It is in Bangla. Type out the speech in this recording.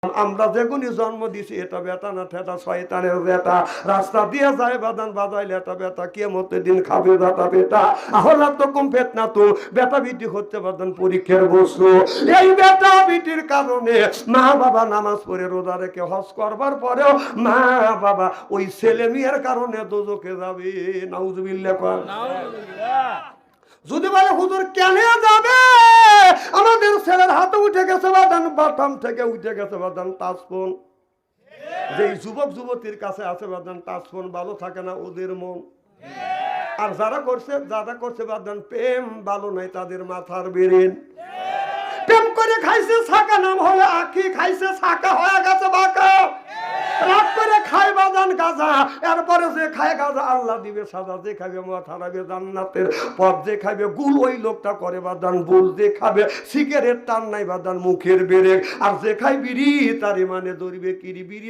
আমরা যেগুনি জন্ম দিছি এটা বেটা না ঠেটা শয়তানের বেটা রাস্তা দিয়ে যায় বাদান বাজাইলে এটা বেটা কিয়ামতের দিন খাবে বেটা বেটা আহলা তো কম ফেতনা তো বেটা বিটি হচ্ছে বাদান পরীক্ষার বস্তু এই বেটা বিটির কারণে মা বাবা নামাজ পড়ে রোজা রেখে হজ করবার পরেও মা বাবা ওই ছেলে মেয়ের কারণে দোজখে যাবে নাউজুবিল্লাহ কর যদি বলে হুজুর কেন যাবে আমাদের ছেলের হাতে উঠে গেছে বাদান বাটাম থেকে উঠে গেছে বাদান টাচফোন যেই যুবক যুবতীর কাছে আছে বাদান টাচফোন ভালো থাকে না ওদের মন আর যারা করছে বাদান প্রেম ভালো নাই তাদের মাথার বেরেন প্রেম করে খাইছে ছাকা নাম হলে আখি খাইছে ছাকা হয়ে গেছে বাঁকা রাত করে খায় বাদান গাজা এরপরে যে খায় গাজা আল্লাহ দিবে সাজা যে খাবে মাথা রাখবে জান্নাতের পথ যে খাবে গুল ওই লোকটা করে বাদান বুল যে খাবে সিগারেট টান নাই বাদান মুখের বেরেক আর যে খায় বিড়ি তার মানে ধরবে কিরি বিড়ি